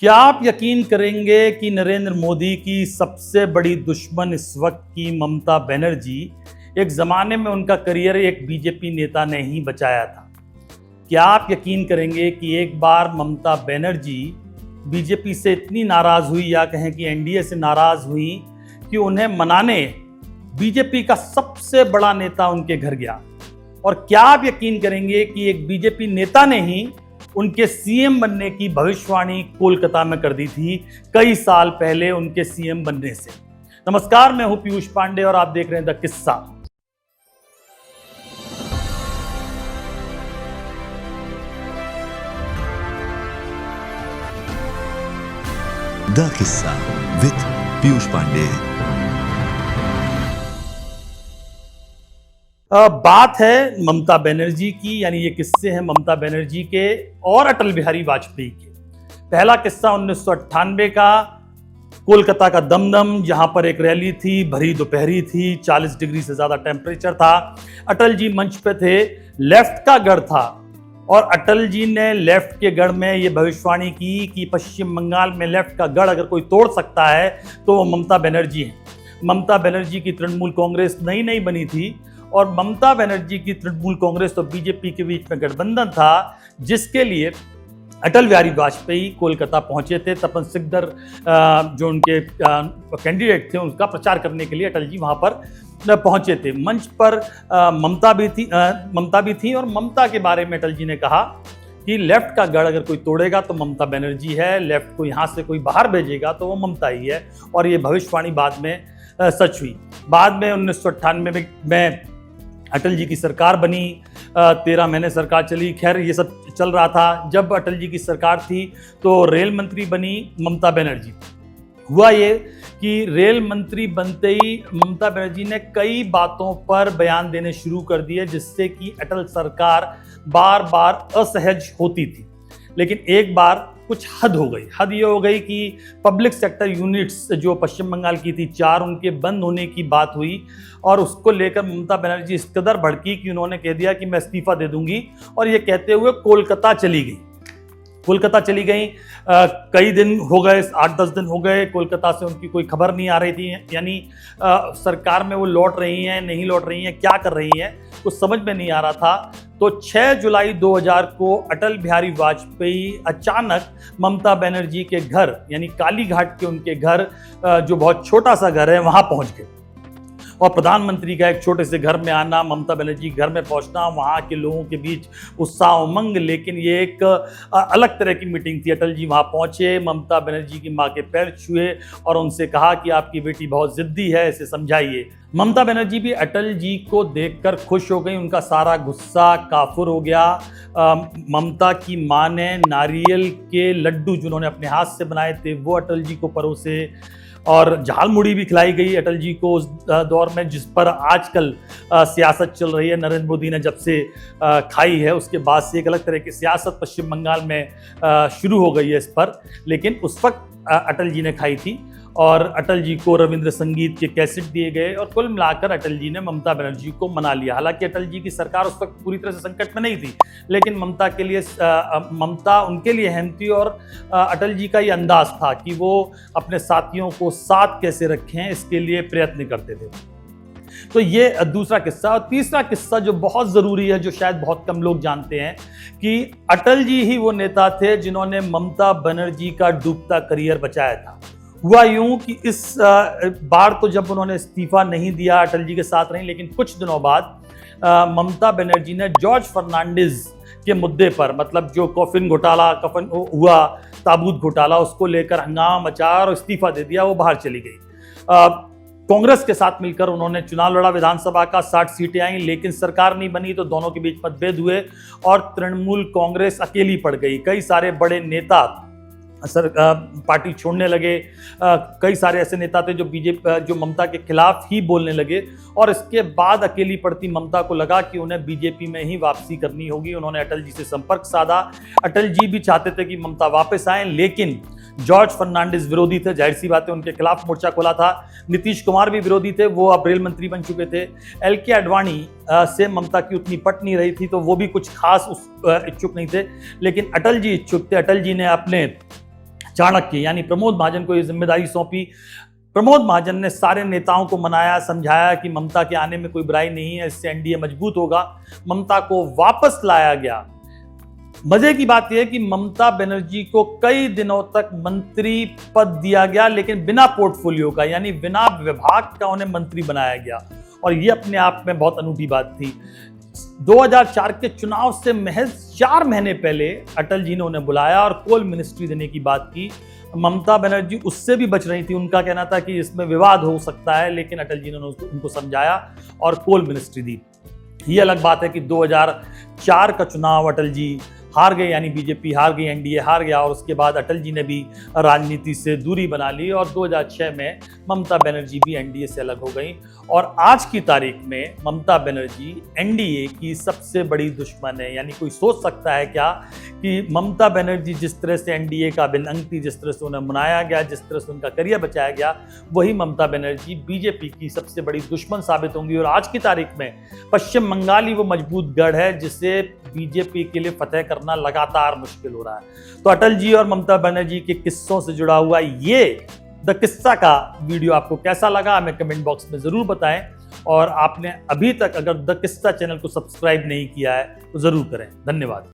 क्या आप यकीन करेंगे कि नरेंद्र मोदी की सबसे बड़ी दुश्मन इस वक्त की ममता बनर्जी, एक ज़माने में उनका करियर एक बीजेपी नेता ने ही बचाया था। क्या आप यकीन करेंगे कि एक बार ममता बनर्जी बीजेपी से इतनी नाराज़ हुई, या कहें कि एनडीए से नाराज़ हुई, कि उन्हें मनाने बीजेपी का सबसे बड़ा नेता उनके घर गया। और क्या आप यकीन करेंगे कि एक बीजेपी नेता ने ही उनके सीएम बनने की भविष्यवाणी कोलकाता में कर दी थी कई साल पहले उनके सीएम बनने से। नमस्कार, मैं हूं पीयूष पांडे और आप देख रहे हैं द किस्सा। द किस्सा विद पीयूष पांडे। बात है ममता बनर्जी की, यानी ये किस्से हैं ममता बनर्जी के और अटल बिहारी वाजपेयी के। पहला किस्सा 1998 का, कोलकाता का दमदम, जहां पर एक रैली थी, भरी दोपहरी थी, 40 डिग्री से ज्यादा टेम्परेचर था। अटल जी मंच पे थे, लेफ्ट का गढ़ था और अटल जी ने लेफ्ट के गढ़ में ये भविष्यवाणी की कि पश्चिम बंगाल में लेफ्ट का गढ़ अगर कोई तोड़ सकता है तो वो ममता बनर्जी है। ममता बनर्जी की तृणमूल कांग्रेस नई बनी थी और ममता बनर्जी की तृणमूल कांग्रेस तो बीजेपी के बीच में गठबंधन था, जिसके लिए अटल बिहारी वाजपेयी कोलकाता पहुंचे थे। तपन सिकदर जो उनके कैंडिडेट थे, उनका प्रचार करने के लिए अटल जी वहां पर पहुंचे थे। मंच पर ममता भी थी और ममता के बारे में अटल जी ने कहा कि लेफ्ट का गढ़ अगर कोई तोड़ेगा तो ममता बनर्जी है, लेफ्ट को यहाँ से कोई बाहर भेजेगा तो वो ममता ही है। और ये भविष्यवाणी बाद में सच हुई। बाद में 1998 में अटल जी की सरकार बनी, 13 महीने सरकार चली। खैर, ये सब चल रहा था। जब अटल जी की सरकार थी तो रेल मंत्री बनी ममता बनर्जी। हुआ ये कि रेल मंत्री बनते ही ममता बनर्जी ने कई बातों पर बयान देने शुरू कर दिए, जिससे कि अटल सरकार बार बार असहज होती थी। लेकिन एक बार कुछ हद हो गई। हद ये हो गई कि पब्लिक सेक्टर यूनिट्स जो पश्चिम बंगाल की थी 4, उनके बंद होने की बात हुई और उसको लेकर ममता बनर्जी इस कदर भड़की कि उन्होंने कह दिया कि मैं इस्तीफा दे दूंगी। और ये कहते हुए कोलकाता चली गई। कई दिन हो गए, 8-10 दिन हो गए, कोलकाता से उनकी कोई खबर नहीं आ रही थी। यानी सरकार में वो लौट रही हैं, नहीं लौट रही हैं, क्या कर रही हैं, कुछ समझ में नहीं आ रहा था। तो 6 जुलाई 2000 को अटल बिहारी वाजपेयी अचानक ममता बनर्जी के घर, यानी काली घाट के उनके घर, जो बहुत छोटा सा घर है, वहां पहुंच गए। और प्रधानमंत्री का एक छोटे से घर में आना, ममता बनर्जी घर में पहुंचना, वहां के लोगों के बीच उत्साह उमंग, लेकिन ये एक अलग तरह की मीटिंग थी। अटल जी वहां पहुंचे, ममता बनर्जी की मां के पैर छुए और उनसे कहा कि आपकी बेटी बहुत जिद्दी है, इसे समझाइए। ममता बनर्जी भी अटल जी को देखकर खुश हो गई, उनका सारा गुस्सा काफुर हो गया। ममता की मां ने नारियल के लड्डू जो उन्होंने अपने हाथ से बनाए थे वो अटल जी को परोसे और झालमुड़ी भी खिलाई गई अटल जी को उस दौर में, जिस पर आजकल सियासत चल रही है। नरेंद्र मोदी ने जब से खाई है उसके बाद से एक अलग तरह की सियासत पश्चिम बंगाल में शुरू हो गई है इस पर। लेकिन उस वक्त अटल जी ने खाई थी और अटल जी को रविंद्र संगीत के कैसेट दिए गए और कुल मिलाकर अटल जी ने ममता बनर्जी को मना लिया। हालांकि अटल जी की सरकार उस वक्त पूरी तरह से संकट में नहीं थी, लेकिन ममता उनके लिए अहम थी और अटल जी का ये अंदाज था कि वो अपने साथियों को साथ कैसे रखें, इसके लिए प्रयत्न करते थे। तो ये दूसरा किस्सा। और तीसरा किस्सा जो बहुत ज़रूरी है, जो शायद बहुत कम लोग जानते हैं, कि अटल जी ही वो नेता थे जिन्होंने ममता बनर्जी का डूबता करियर बचाया था। हुआ यूं कि इस बार तो जब उन्होंने इस्तीफा नहीं दिया, अटल जी के साथ रही, लेकिन कुछ दिनों बाद ममता बनर्जी ने जॉर्ज फर्नांडिस के मुद्दे पर, मतलब जो कफन हुआ, ताबूत घोटाला, उसको लेकर हंगामा मचा और इस्तीफा दे दिया, वो बाहर चली गई। कांग्रेस के साथ मिलकर उन्होंने चुनाव लड़ा, विधानसभा का 60 सीटें आई, लेकिन सरकार नहीं बनी, तो दोनों के बीच मतभेद हुए और तृणमूल कांग्रेस अकेली पड़ गई। कई सारे बड़े नेता पार्टी छोड़ने लगे। कई सारे ऐसे नेता थे जो ममता के खिलाफ ही बोलने लगे और इसके बाद अकेली पड़ती ममता को लगा कि उन्हें बीजेपी में ही वापसी करनी होगी। उन्होंने अटल जी से संपर्क साधा। अटल जी भी चाहते थे कि ममता वापस आए, लेकिन जॉर्ज फर्नांडिस विरोधी थे, जाहिर सी बात है, उनके खिलाफ मोर्चा खोला था। नीतीश कुमार भी विरोधी थे, वो अब रेल मंत्री बन चुके थे। एलके आडवाणी से ममता की उतनी पट नहीं रही थी, तो वो भी कुछ खास इच्छुक नहीं थे, लेकिन अटल जी इच्छुक थे। अटल जी ने अपने चाणक्य यानी प्रमोद महाजन को ये जिम्मेदारी सौंपी। प्रमोद महाजन ने सारे नेताओं को मनाया, समझाया कि ममता के आने में कोई बुराई नहीं है, इससे एनडीए मजबूत होगा। ममता को वापस लाया गया। मजे की बात यह है कि ममता बनर्जी को कई दिनों तक मंत्री पद दिया गया, लेकिन बिना पोर्टफोलियो का, यानी बिना विभाग का उन्हें मंत्री बनाया गया। और यह अपने आप में बहुत अनूठी बात थी। 2004 के चुनाव से महज 4 महीने पहले अटल जी ने उन्हें बुलाया और कोल मिनिस्ट्री देने की बात की। ममता बनर्जी उससे भी बच रही थी। उनका कहना था कि इसमें विवाद हो सकता है, लेकिन अटल जी ने उनको समझाया और कोल मिनिस्ट्री दी। ये अलग बात है कि 2004 का चुनाव अटल जी हार गए, यानी बीजेपी हार गई, एनडीए हार गया, और उसके बाद अटल जी ने भी राजनीति से दूरी बना ली और 2006 में ममता बनर्जी भी एनडीए से अलग हो गई। और आज की तारीख में ममता बनर्जी एनडीए की सबसे बड़ी दुश्मन है। यानी कोई सोच सकता है क्या कि ममता बनर्जी जिस तरह से एनडीए का अभिन्न थी, जिस तरह से उन्हें मनाया गया, जिस तरह से उनका करियर बचाया गया, वही ममता बनर्जी बीजेपी की सबसे बड़ी दुश्मन साबित होंगी। और आज की तारीख में पश्चिम बंगाल ही वो मजबूत गढ़ है जिसे बीजेपी के लिए फतेह करना लगातार मुश्किल हो रहा है। तो अटल जी और ममता बनर्जी के किस्सों से जुड़ा हुआ ये द किस्सा का वीडियो आपको कैसा लगा हमें कमेंट बॉक्स में जरूर बताएं। और आपने अभी तक अगर द किस्सा चैनल को सब्सक्राइब नहीं किया है तो जरूर करें। धन्यवाद।